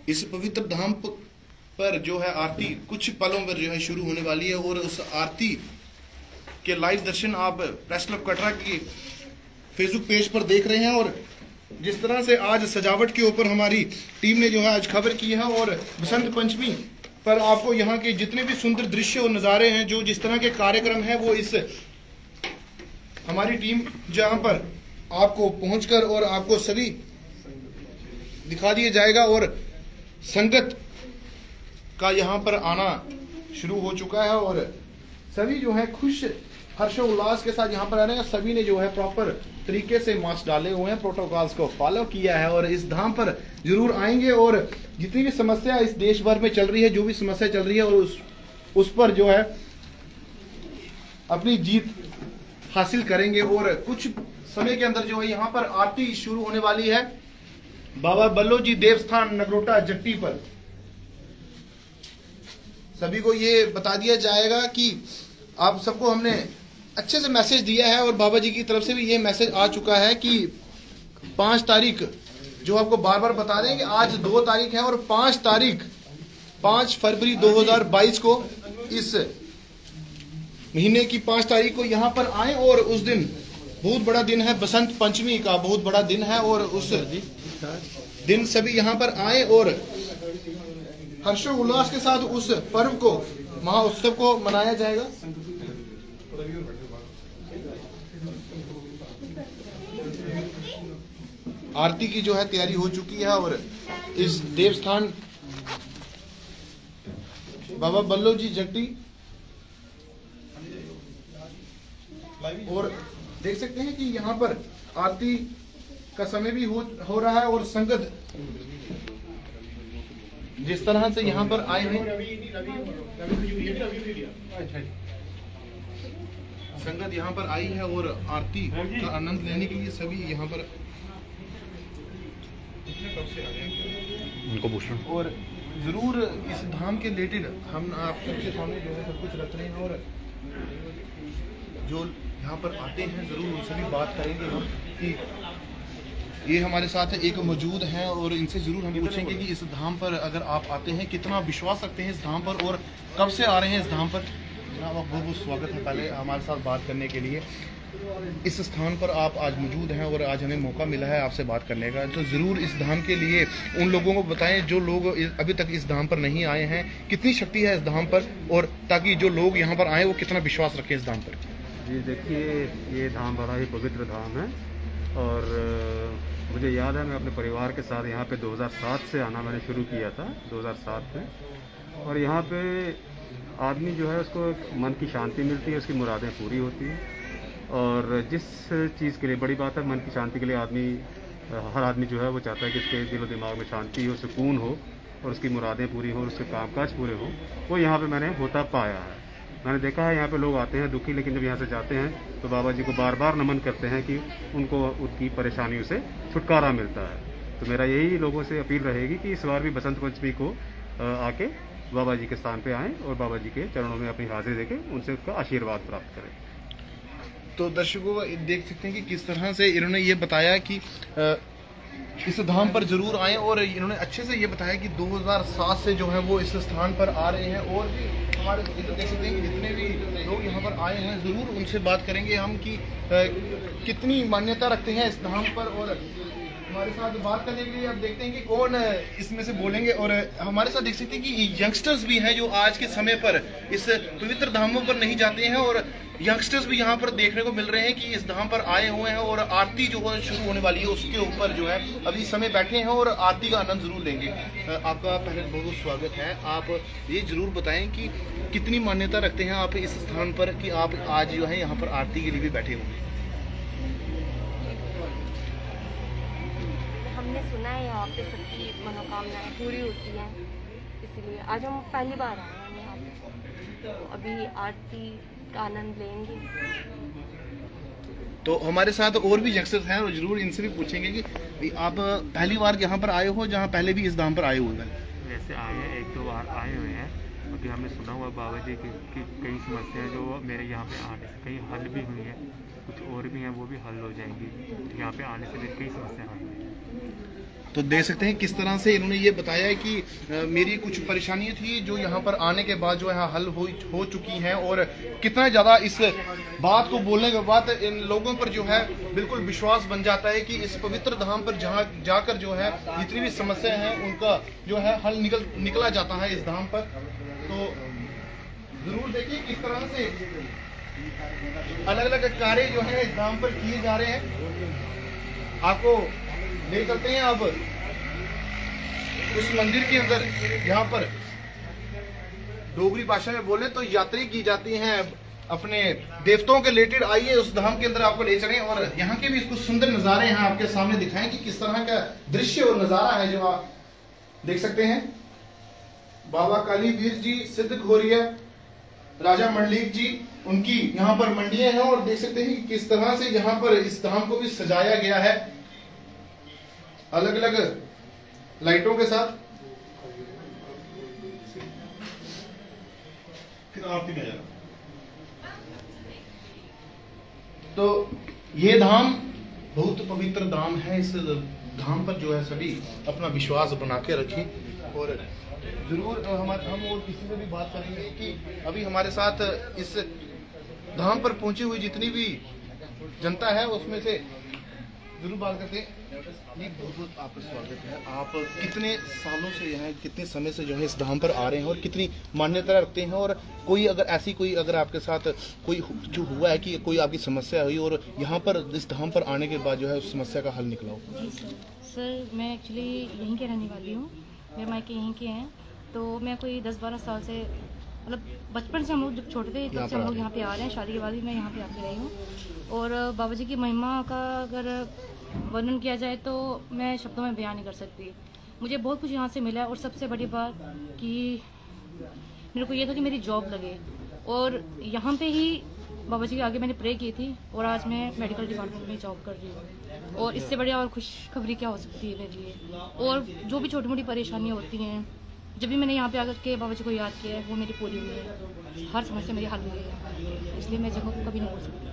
इस पवित्र धाम पर जो है आरती कुछ पलों पर जो है शुरू होने वाली है, और उस आरती के लाइव दर्शन आप प्रेस क्लब कटरा की फेसबुक पेज पर देख रहे हैं। और जिस तरह से आज सजावट के ऊपर हमारी टीम ने जो है आज खबर की है, और बसंत पंचमी पर आपको यहाँ के जितने भी सुंदर दृश्य और नज़ारे हैं, जो जिस तरह के कार्यक्रम है, वो इस हमारी टीम जहाँ पर आपको पहुंचकर और आपको सभी दिखा दिया जाएगा। और संगत का यहाँ पर आना शुरू हो चुका है, और सभी जो है खुश हर्षोल्लास के साथ यहाँ पर आ रहे हैं। सभी ने जो है प्रॉपर तरीके से मास्क डाले हुए हैं, प्रोटोकॉल्स को फॉलो किया है, और इस धाम पर जरूर आएंगे, और जितनी भी समस्या इस देश भर में चल रही है, जो भी समस्या चल रही है, और उस पर जो है अपनी जीत हासिल करेंगे। और कुछ समय के अंदर जो है यहाँ पर आरती शुरू होने वाली है बाबा बल्लभ जी देवस्थान नगरोटा जट्टी पर। सभी को ये बता दिया जाएगा कि आप सबको हमने अच्छे से मैसेज दिया है, और बाबा जी की तरफ से भी ये मैसेज आ चुका है कि 5 तारीख जो आपको बार बार बता रहे हैं कि आज 2 तारीख है, और 5 फरवरी 2022 को इस महीने की 5 तारीख को यहाँ पर आए, और उस दिन बहुत बड़ा दिन है, बसंत पंचमी का बहुत बड़ा दिन है, और उस दिन सभी यहाँ पर आए और हर्षोल्लास के साथ उस पर्व को, महाउत्सव को मनाया जाएगा। आरती की जो है तैयारी हो चुकी है, और इस देवस्थान बाबा बल्लभ जी जट्टी, और देख सकते हैं कि यहाँ पर आरती का समय भी हो रहा है, और संगत जिस तरह से यहाँ पर आए हैं, संगत यहाँ पर आई है और आरती का आनंद लेने के लिए सभी यहाँ पर कब से आ रहे हैं उनको पूछ रहा और ज़रूर इस धाम के रिलेटेड हम आप सबके सामने जो है सब कुछ रख रहे हैं और जो यहाँ पर आते हैं ज़रूर उनसे भी बात करेंगे हम कि ये हमारे साथ एक मौजूद हैं और इनसे ज़रूर हम पूछेंगे कि इस धाम पर अगर आप आते हैं कितना विश्वास रखते हैं इस धाम पर और कब से आ रहे हैं इस धाम पर। जनाब आप बहुत बहुत स्वागत है पहले हमारे साथ बात करने के लिए। इस स्थान पर आप आज मौजूद हैं और आज हमें मौका मिला है आपसे बात करने का, तो ज़रूर इस धाम के लिए उन लोगों को बताएं जो लोग अभी तक इस धाम पर नहीं आए हैं, कितनी शक्ति है इस धाम पर और ताकि जो लोग यहाँ पर आए वो कितना विश्वास रखें इस धाम पर। जी देखिए, ये धाम बड़ा ही पवित्र धाम है और मुझे याद है मैं अपने परिवार के साथ यहाँ पे 2007 से आना मैंने शुरू किया था 2007 में। और यहाँ पे आदमी जो है उसको मन की शांति मिलती है, उसकी मुरादें पूरी होती हैं। और जिस चीज़ के लिए बड़ी बात है, मन की शांति के लिए हर आदमी जो है वो चाहता है कि उसके दिलो दिमाग में शांति हो, सुकून हो और उसकी मुरादें पूरी हो और उसके कामकाज पूरे हो। वो यहाँ पे मैंने होता पाया है। मैंने देखा है यहाँ पे लोग आते हैं दुखी, लेकिन जब यहाँ से जाते हैं तो बाबा जी को बार बार नमन करते हैं कि उनको उनकी परेशानियों से छुटकारा मिलता है। तो मेरा यही लोगों से अपील रहेगी कि इस बार भी बसंत पंचमी को आके बाबा जी के स्थान पे आएँ और बाबा जी के चरणों में अपनी हाजिरी देके उनसे उसका आशीर्वाद प्राप्त करें। तो दर्शकों देख सकते हैं कि किस तरह से इन्होंने ये बताया कि इस धाम पर जरूर आए और इन्होंने अच्छे से ये बताया कि 2007 से जो है वो इस स्थान पर आ रहे हैं और भी हमारे देख सकते हैं कि जितने भी लोग यहाँ पर आए हैं ज़रूर उनसे बात करेंगे हम कि कितनी मान्यता रखते हैं इस धाम पर। और हमारे साथ बात करने के लिए अब देखते हैं कि कौन इसमें से बोलेंगे। और हमारे साथ देख सकते हैं कि यंगस्टर्स भी हैं जो आज के समय पर इस पवित्र धामों पर नहीं जाते हैं और यंगस्टर्स भी यहाँ पर देखने को मिल रहे हैं कि इस धाम पर आए हुए हैं और आरती जो है शुरू होने वाली है उसके ऊपर जो है अभी समय बैठे हैं और आरती का आनंद जरूर लेंगे। आपका पहले बहुत बहुत स्वागत है। आप ये जरूर बताएं कि कितनी मान्यता रखते हैं आप इस स्थान पर कि आप आज जो है यहाँ पर आरती के लिए भी बैठे हुए हैं। हमने सुना है यहाँ पे सबकी मनोकामनाएं पूरी होती हैं, इसलिए आज हम पहली बार आए हैं यहाँ पे, तो अभी आरती का आनंद लेंगे। तो हमारे साथ और भी यंगस्टर्स हैं और जरूर इनसे भी पूछेंगे कि आप पहली बार यहाँ पर आए हो जहाँ पहले भी इस धाम पर आए हुए हैं? वैसे आए हैं, 1-2 बार आए हुए हैं। अभी हमने सुना हुआ बाबा जी की कई समस्याएं जो मेरे यहाँ पे आने से कई हल भी हुई हैं, कुछ और भी हैं वो भी हल हो जाएंगी। यहाँ पे आने से मेरी कई समस्याएं हल हुई हैं। तो देख सकते हैं किस तरह से इन्होंने ये बताया है कि मेरी कुछ परेशानियां थी जो यहाँ पर आने के बाद जो है हल हो चुकी हैं और कितना ज़्यादा इस बात को बोलने के बाद इन लोगों पर जो है बिल्कुल विश्वास बन जाता है कि इस पवित्र धाम पर जहाँ जाकर जो है जितनी भी समस्या हैं उनका जो है हल निकला जाता है इस धाम पर। तो जरूर देखिए किस तरह से अलग अलग कार्य जो है इस धाम पर किए जा रहे हैं। आपको ले चलते हैं अब उस मंदिर के अंदर यहाँ पर डोगरी भाषा में बोले तो यात्री की जाती हैं अपने देवताओं के रिलेटेड। आइए उस धाम के अंदर आपको ले चलें और यहाँ के भी कुछ सुंदर नज़ारे हैं आपके सामने दिखाएं कि किस तरह का दृश्य और नज़ारा है जो आप देख सकते हैं। बाबा कालीवीर जी, सिद्ध घोरिया, राजा मंडलिक जी, उनकी यहाँ पर मंडियां हैं और देख सकते हैं कि किस तरह से यहाँ पर इस धाम को भी सजाया गया है अलग अलग लाइटों के साथ। फिर आरती में जाना। तो ये धाम बहुत पवित्र धाम है। इस धाम पर जो है सभी अपना विश्वास बना के रखें और जरूर हम और किसी से भी बात करेंगे कि अभी हमारे साथ इस धाम पर पहुंची हुई जितनी भी जनता है उसमें से जरूर बात करते हैं। ये बहुत बहुत आपका स्वागत है। आप कितने सालों से यहाँ कितने समय से जो है इस धाम पर आ रहे हैं और कितनी मान्यता रखते हैं और कोई अगर आपके साथ कोई जो हुआ है कि कोई आपकी समस्या हुई और यहाँ पर इस धाम पर आने के बाद जो है उस समस्या का हल निकला हो? जी सर, मैं एक्चुअली यहीं के रहने वाली हूँ, मेरे मायके यहीं के हैं। तो मैं कोई 10-12 साल से मतलब बचपन से हम लोग जब छोटे थे तब से हम लोग यहाँ पे आ रहे हैं। शादी के बाद भी मैं यहाँ पे आके रही हूँ और बाबा जी की महिमा का अगर वर्णन किया जाए तो मैं शब्दों में बयान नहीं कर सकती। मुझे बहुत कुछ यहाँ से मिला और सबसे बड़ी बात कि मेरे को ये था कि मेरी जॉब लगे और यहाँ पे ही बाबा जी के आगे मैंने प्रे की थी और आज मैं मेडिकल डिपार्टमेंट में जॉब कर रही हूँ। और इससे बढ़िया और खुशखबरी क्या हो सकती है मेरे लिए। और जो भी छोटी मोटी परेशानियाँ होती हैं, जब भी मैंने यहाँ पे आकर के बाबा जी को याद किया है, वो मेरी पूरी हुई है। हर समस्या मेरी हल हुई है, इसलिए मैं जगह को कभी नहीं भूल सकती।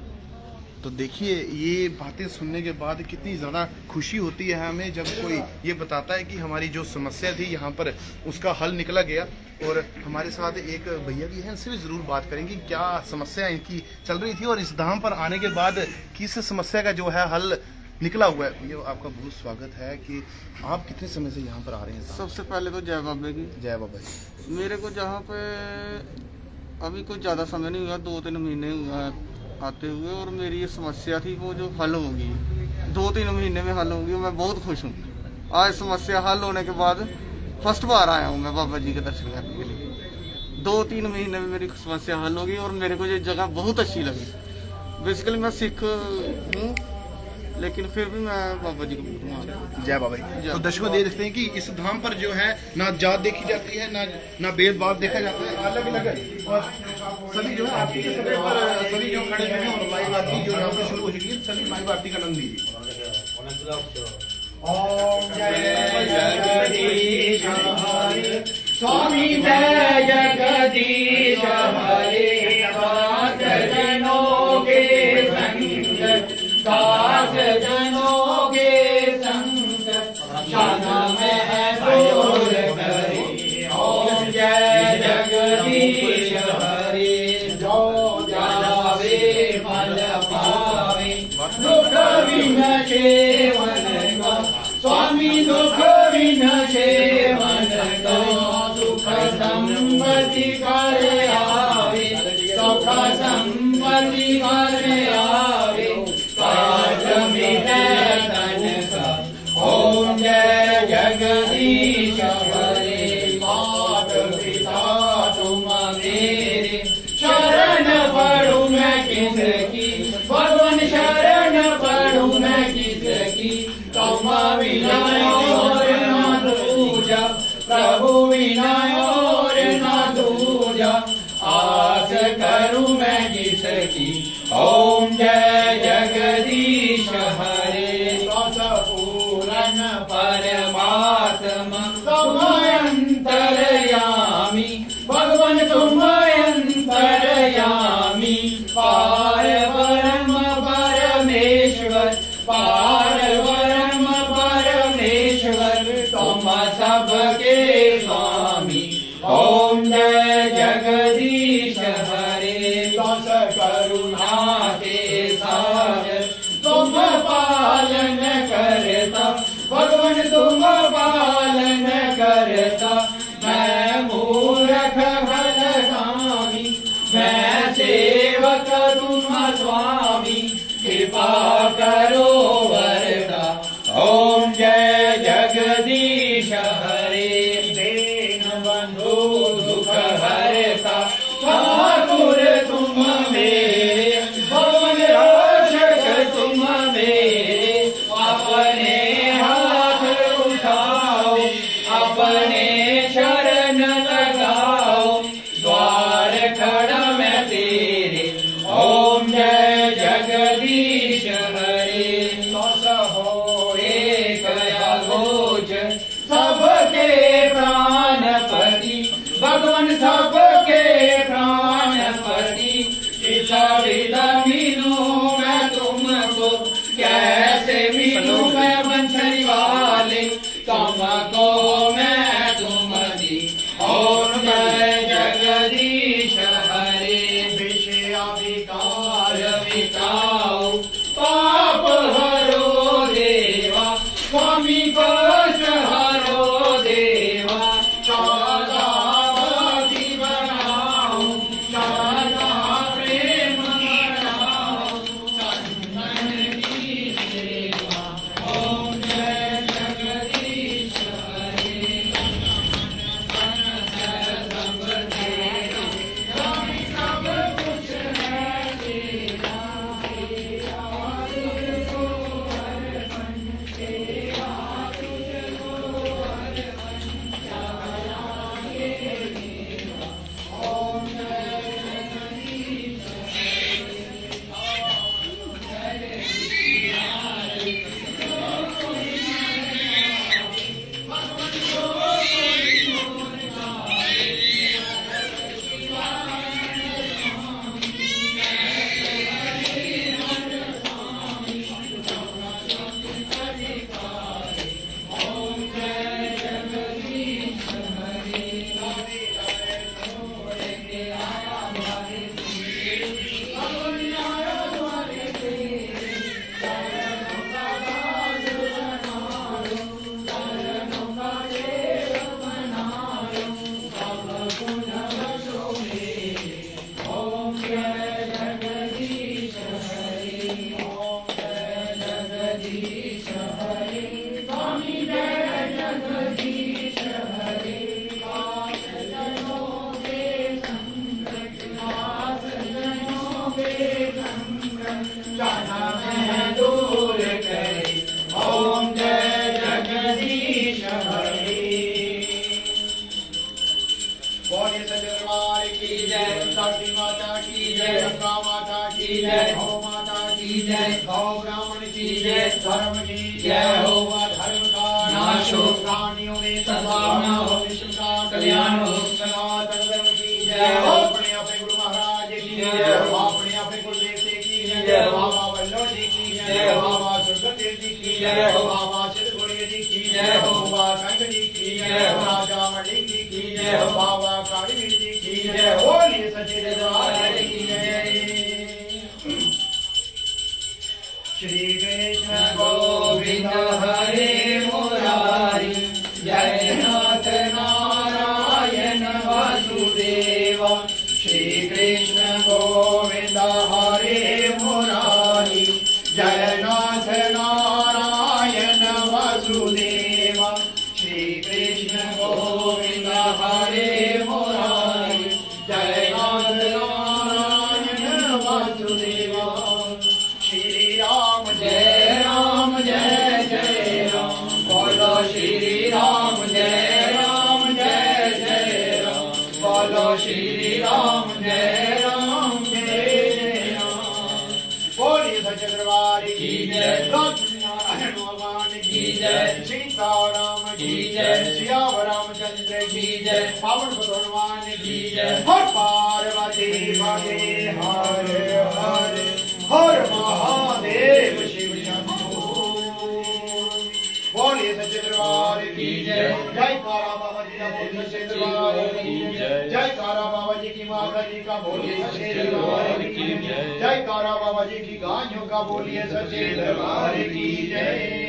तो देखिए, ये बातें सुनने के बाद कितनी ज़्यादा खुशी होती है हमें जब कोई ये बताता है कि हमारी जो समस्या थी यहाँ पर उसका हल निकला गया। और हमारे साथ एक भैया भी हैं, इनसे भी ज़रूर बात करेंगे क्या समस्या इनकी चल रही थी और इस धाम पर आने के बाद किस समस्या का जो है हल निकला हुआ है। भैया आपका बहुत स्वागत है कि आप कितने समय से यहाँ पर आ रहे हैं? सबसे पहले तो जय बाबा की। जय बाबा जी। मेरे को जहाँ पे अभी कुछ ज़्यादा समय नहीं हुआ, 2-3 महीने हुआ आते हुए, और मेरी ये समस्या थी वो जो हल होगी 2-3 महीने में हल होगी। मैं बहुत खुश हूँ। आज समस्या हल होने के बाद फर्स्ट बार आया हूँ मैं बाबा जी के दर्शन करने के लिए। 2-3 महीने में मेरी समस्या हल होगी और मेरे को ये जगह बहुत अच्छी लगी। बेसिकली मैं सिख हूँ, लेकिन फिर भी मैं बाबा जी को मानता हूँ। जय बाबा जी। तो दर्शकों देख सकते हैं कि इस धाम पर जो है ना जात देखी जाती है, ना भेदभाव देखा जाता है, अलग अलग और सभी जो है आरती के समय पर सभी जो खड़े हैं और लाइव आरती जो यहाँ पे शुरू हो चुकी है, सभी लाइव आरती का आनंद लीजिए। ओम जय जगदीश हरे स्वामी जय जगदीश हरे भक्त जनों के संग दास जनों के संग शाना में है दूर करे। ओम जय जगदीश हरे जो जावे फल पावे दुख विनशे मन का स्वामी दुख विनशे मन का सुख संपत्ति कर आवे सुख संपत्ति कर आवे काज मिटे तन का। ओम जय जगदीश हरे मात पिता तुम मेरे शरण पढ़ूं मैं किसकी भगवान शरण पढ़ूं मैं किसकी। तुम बिना और ना दूजा प्रभु बिना और ना दूजा आस करूं मैं किसकी। ओम जय जगदीश हरे पूरन परमात्मा तुम अंतरयामी भगवान तुम अंतरयामी पार ब्रह्म परमेश्वर पार ब्रह्म परमेश्वर तुम सबके स्वामी। ओम जय जगदीश हरे दस करुणा के सागर तुम पालन करता भगवान तुम पालन करता। मैं मूर्ख भलगामी मैं सेवक तुम स्वामी कृपा करो वरदा। ओम जय जगदीश हरे दीन बंधु दुख हरता ठाकुर तुम मेरे भगवान रक्षक तुम मेरे। अपने हाथ उठाओ अपने शरण लगाओ द्वार खड़ा मैं तेरे। ओम जय जगदीश हरे हो एक गोच सबके प्राणपति भगवान सबके प्राणपति। मिलूं मैं तुमको कैसे मिलूं मैं बंसरी वाले तुमको मैं तुम दी। ओम जय जगदीश हरे विषय विकार मिटाओ पाप हरो देवा स्वामी कष्ट हरो देवा। शादावती बनाओ शादा प्रेम बनाओ चंदन की सेवा। ओम जय जगदीश हरे सब तेरा स्वामी सब कुछ है तेरा। तेरा तुझको अर्पण तेरा तुझको प्राणियों में सद्भावना हो, विश्व का कल्याण हो। सनातन धर्म की जय हो। अपने अपने गुरु महाराज की जय हो। अपने अपने कुलदेवते की जय हो। बाबा वल्लभ जी की जय हो। बाबा सुरदेव जी की जय हो। बाबा चित्रगुप्त जी की जय हो। बाबा कंग जी की जय हो। राजा मणि जी की जय हो। बाबा कालीवीर जी की जय हो। बोलिए सच्चे दरबार की जय। श्री कृष्ण गोविंद हरे मुरारी, जय नाथ नारायण वासुदेव। श्री कृष्ण गोविंद हरे मुरारी, जय नाथ नारायण वासुदेव। श्री कृष्ण गोविंद हरे मुरारी, जय नाथ नारायण वासुदेव। श्री राम जय राम जय जय राम, बोलो श्री राम जय राम जय जय राम, बोलो श्री राम जय राम जय जय राम। बोलिए सच्चे दरबार की जय। नारायण भगवान की जय। सीताराम की जय। सियावर रामचंद्र की जय। पावन भगवान की जय। हर पार्वती पते हर हर हर महादेव शिव शंभो। बोलिए सच्चे दरबार की जय। जय कारा बाबा जी का बोलिए सच्चे दरबार की जय। जय कारा बाबा जी की माता जी का बोलिए सच्चे दरबार की जय। जय कारा बाबा जी की गायों का बोलिए सच्चे दरबार की जय।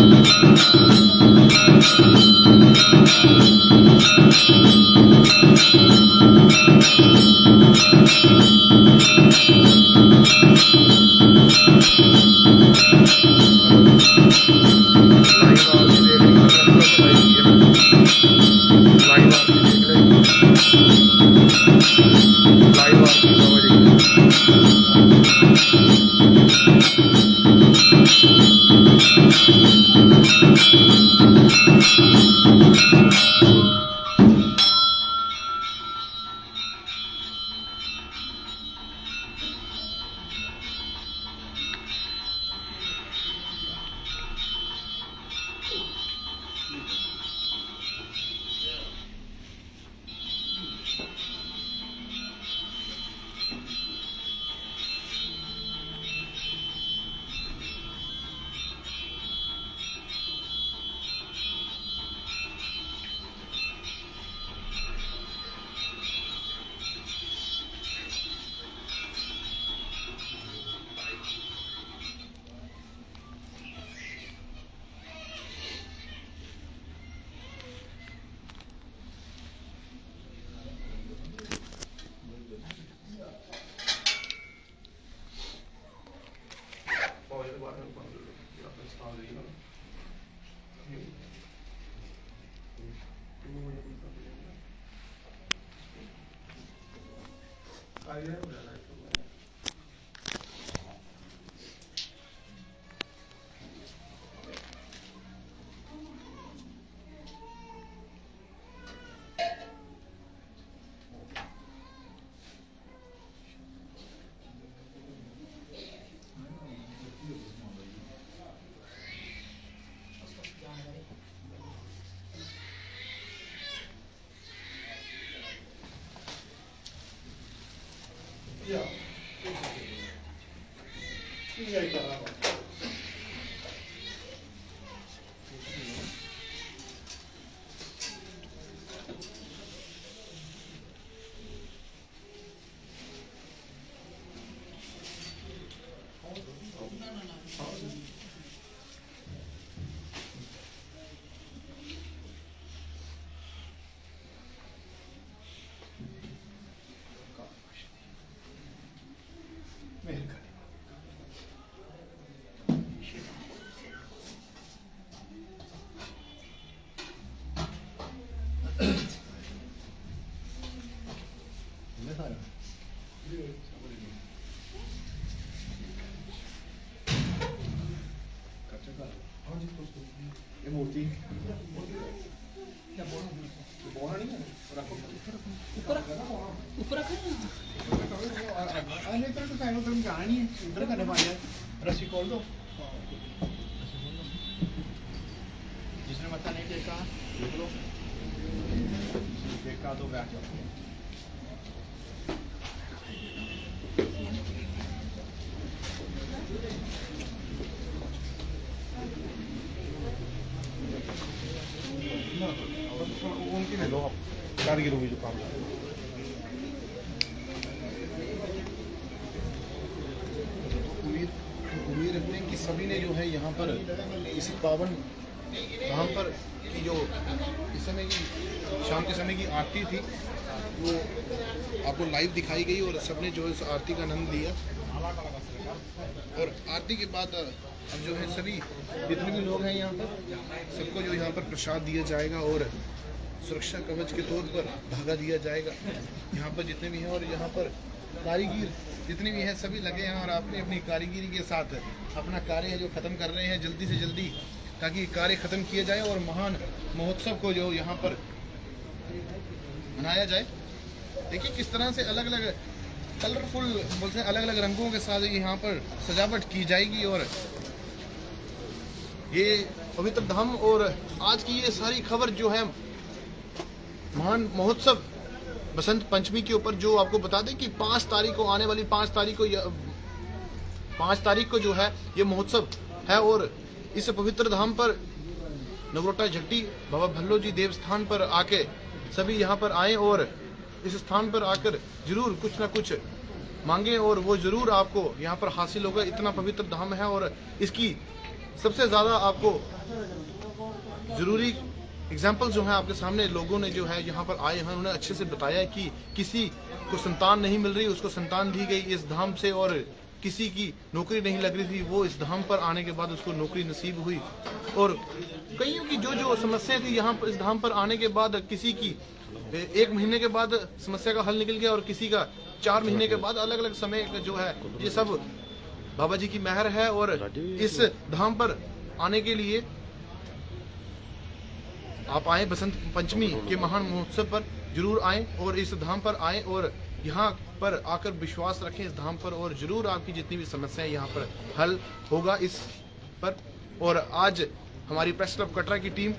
Thank you. रस्सी खोल दो। जिसने मत्था नहीं देखा देख लो, देखा तो बैठ जाओ। उनकी ले लो आप, कारीगिरों की जो काम है। उम्मीद रखते हैं कि सभी ने जो है यहाँ पर इस पावन धाम पर की जो इस समय की शाम के समय की आरती थी वो आपको लाइव दिखाई गई और सबने जो है इस आरती का आनंद लिया। और आरती के बाद अब जो है सभी जितने भी लोग हैं यहाँ पर सबको जो यहाँ पर प्रसाद दिया जाएगा और सुरक्षा कवच के तौर पर धागा दिया जाएगा। यहाँ पर जितने भी हैं और यहाँ पर कारीगर जितने भी हैं सभी लगे हैं और अपनी अपनी कारीगरी के साथ अपना कार्य जो ख़त्म कर रहे हैं जल्दी से जल्दी, ताकि कार्य ख़त्म किया जाए और महान महोत्सव को जो यहाँ पर मनाया जाए। देखिए किस तरह से अलग अलग कलरफुल बोलते हैं अलग अलग रंगों के साथ यहाँ पर सजावट की जाएगी। और ये पवित्र धाम और आज की ये सारी खबर जो है महान महोत्सव बसंत पंचमी के ऊपर जो आपको बता दें कि 5 तारीख को आने वाली 5 तारीख को जो है ये महोत्सव है। और इस पवित्र धाम पर नगरोटा झट्टी बाबा भल्लो जी देवस्थान पर आके सभी यहाँ पर आए और इस स्थान पर आकर जरूर कुछ ना कुछ मांगे और वो जरूर आपको यहाँ पर हासिल होगा। इतना पवित्र धाम है और इसकी सबसे ज़्यादा आपको ज़रूरी एग्जाम्पल जो है आपके सामने लोगों ने जो है यहाँ पर आए हैं, उन्होंने अच्छे से बताया कि किसी को संतान नहीं मिल रही, उसको संतान दी गई इस धाम से, और किसी की नौकरी नहीं लग रही थी, वो इस धाम पर आने के बाद उसको नौकरी नसीब हुई। और कईयों की जो समस्या थी यहाँ पर इस धाम पर आने के बाद, किसी की 1 महीने के बाद समस्या का हल निकल गया और किसी का 4 महीने के बाद, अलग अलग समय जो है ये सब बाबा जी की मेहर है। और इस धाम पर आने के लिए आप आए, बसंत पंचमी के महान महोत्सव पर जरूर आएं और इस धाम पर आएं और यहाँ पर आकर विश्वास रखें इस धाम पर, और जरूर आपकी जितनी भी समस्याएं यहाँ पर हल होगा इस पर। और आज हमारी प्रेस क्लब कटरा की टीम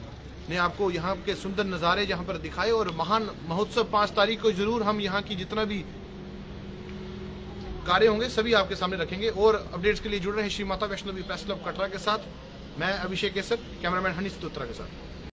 ने आपको यहाँ के सुंदर नज़ारे यहाँ पर दिखाए, और महान महोत्सव 5 तारीख को जरूर हम यहाँ की जितना भी कार्य होंगे सभी आपके सामने रखेंगे। और अपडेट्स के लिए जुड़ रहे श्री माता वैष्णवी प्रेस क्लब कटरा के साथ। मैं अभिषेक केसर, कैमरामैन हनीश उत्तरा के साथ।